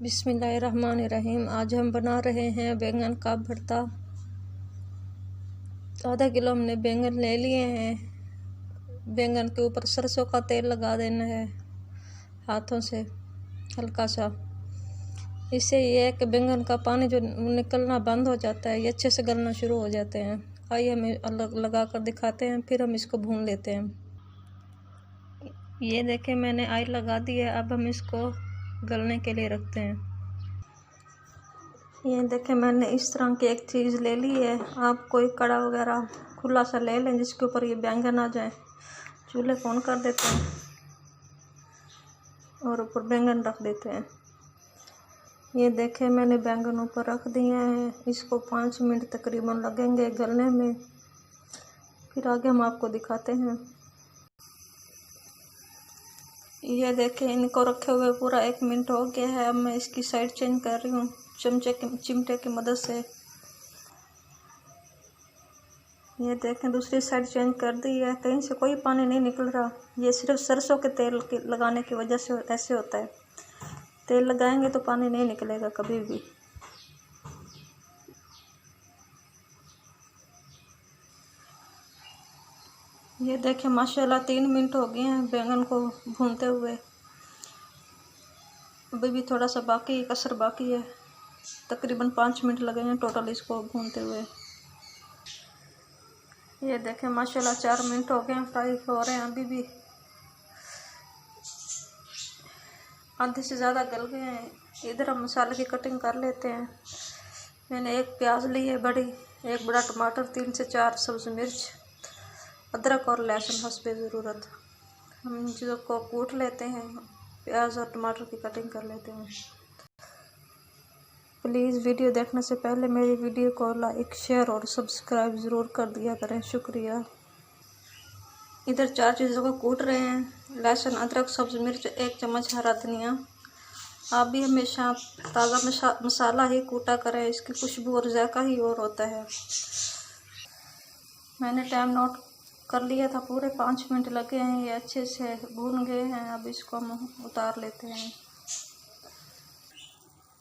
बिस्मिल्लाहिर्रहमानिर्रहीम। आज हम बना रहे हैं बैंगन का भरता। आधा किलो हमने बैंगन ले लिए हैं। बैंगन के ऊपर सरसों का तेल लगा देना है हाथों से हल्का सा। इससे ये है कि बैंगन का पानी जो निकलना बंद हो जाता है, ये अच्छे से गलना शुरू हो जाते हैं। आइए हम अलग लगा कर दिखाते हैं, फिर हम इसको भून लेते हैं। ये देखें, मैंने ऑयल लगा दी है। अब हम इसको गलने के लिए रखते हैं। ये देखें, मैंने इस तरह की एक चीज़ ले ली है। आप कोई कड़ा वगैरह खुला सा ले लें जिसके ऊपर ये बैंगन आ जाए। चूल्हे को ऑन कर देते हैं और ऊपर बैंगन रख देते हैं। ये देखें, मैंने बैंगन ऊपर रख दिए हैं। इसको 5 मिनट तकरीबन लगेंगे गलने में। फिर आगे हम आपको दिखाते हैं। ये देखें, इनको रखे हुए पूरा 1 मिनट हो गया है। अब मैं इसकी साइड चेंज कर रही हूँ चिमटे की मदद से। ये देखें, दूसरी साइड चेंज कर दी है। कहीं से कोई पानी नहीं निकल रहा। ये सिर्फ सरसों के तेल लगाने की वजह से ऐसे होता है। तेल लगाएंगे तो पानी नहीं निकलेगा कभी भी। ये देखें, माशाल्लाह 3 मिनट हो गए हैं बैंगन को भूनते हुए। अभी भी थोड़ा सा बाकी कसर बाकी है। तकरीबन 5 मिनट लगेंगे टोटल इसको भूनते हुए। ये देखें, माशाल्लाह 4 मिनट हो गए हैं, फ्राई हो रहे हैं। अभी भी आधे से ज़्यादा गल गए हैं। इधर हम मसाले की कटिंग कर लेते हैं। मैंने 1 प्याज ली है बड़ी, 1 बड़ा टमाटर, 3 से 4 सब्ज़ मिर्च, अदरक और लहसुन हस्बे ज़रूरत। हम इन चीज़ों को कूट लेते हैं। प्याज और टमाटर की कटिंग कर लेते हैं। प्लीज़ वीडियो देखने से पहले मेरी वीडियो को लाइक, शेयर और सब्सक्राइब ज़रूर कर दिया करें, शुक्रिया। इधर 4 चीज़ों को कूट रहे हैं। लहसुन, अदरक, सब्ज़ मिर्च, 1 चम्मच हरा धनिया। आप भी हमेशा ताज़ा मसाला ही कूटा करें, इसकी खुशबू और जायका ही और होता है। मैंने टाइम नोट कर लिया था, पूरे 5 मिनट लगे हैं। ये अच्छे से भून गए हैं। अब इसको हम उतार लेते हैं।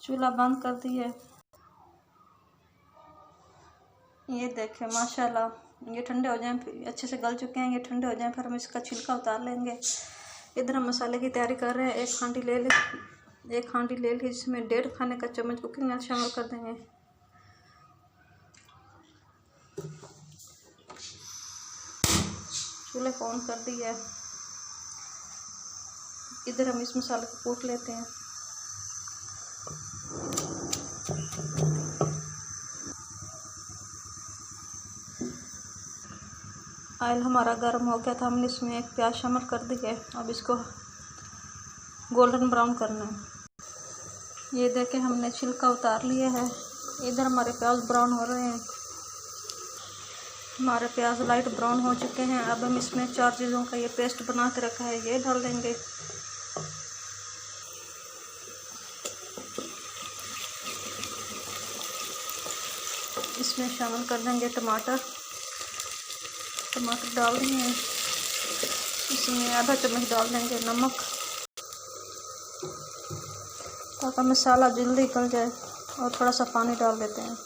चूल्हा बंद कर दिए। ये देखें, माशाल्लाह ये ठंडे हो जाएं, फिर अच्छे से गल चुके हैं। ये ठंडे हो जाएं, फिर हम इसका छिलका उतार लेंगे। इधर हम मसाले की तैयारी कर रहे हैं। एक हांडी ले ली जिसमें 1.5 खाने का चम्मच कुकिंग ऑयल शामिल कर देंगे। चूल्हे को ऑन कर दिया है। इधर हम इस मसाले को कूट लेते हैं। ऑयल हमारा गर्म हो गया था। हमने इसमें 1 प्याज शामिल कर दी है। अब इसको गोल्डन ब्राउन करना है। ये देखें, हमने छिलका उतार लिया है। इधर हमारे प्याज ब्राउन हो रहे हैं। हमारे प्याज लाइट ब्राउन हो चुके हैं। अब हम इसमें 4 चीज़ों का ये पेस्ट बना के रखा है, ये डाल देंगे। इसमें शामिल कर देंगे टमाटर डाल देंगे। इसमें आधा चम्मच डाल देंगे नमक, ताकि मसाला जल्दी गल जाए। और थोड़ा सा पानी डाल देते हैं।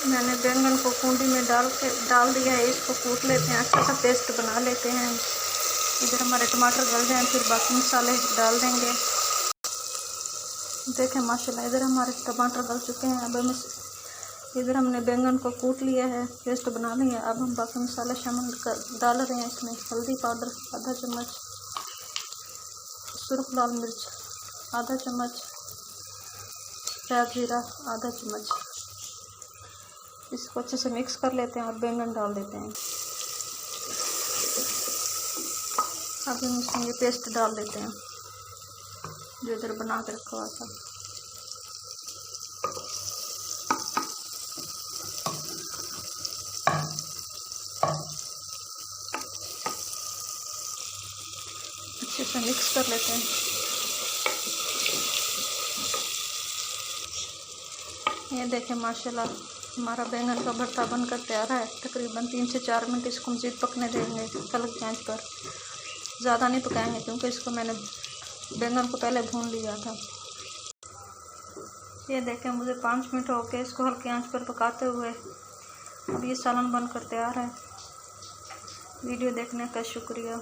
मैंने बैंगन को कूंडी में डाल दिया है। इसको कूट लेते हैं, अच्छा सा पेस्ट बना लेते हैं। इधर हमारे टमाटर गल जाएं, फिर बाकी मसाले डाल देंगे। देखें, माशाल्लाह इधर हमारे टमाटर गल चुके हैं। अब हम इधर हमने बैंगन को कूट लिया है, पेस्ट बना लिया है। अब हम बाकी मसाले डाल रहे हैं। इसमें हल्दी पाउडर आधा चम्मच, सुर्ख लाल मिर्च आधा चम्मच, सफ़ेद जीरा आधा चम्मच। इसको अच्छे से मिक्स कर लेते हैं और बैंगन डाल देते हैं। अब हम इसमें ये पेस्ट डाल देते हैं जो इधर बना के रखा हुआ था। अच्छे से मिक्स कर लेते हैं। ये देखें माशाल्लाह हमारा बैंगन का भरता बनकर तैयार है। तकरीबन 3 से 4 मिनट इसको मज़ीद पकने देंगे हल्की आंच पर। ज़्यादा नहीं पकाएंगे क्योंकि इसको मैंने बैंगन को पहले भून लिया था। ये देखें मुझे 5 मिनट हो गए इसको हल्की आंच पर पकाते हुए। अब ये सालन बनकर तैयार है। वीडियो देखने का शुक्रिया।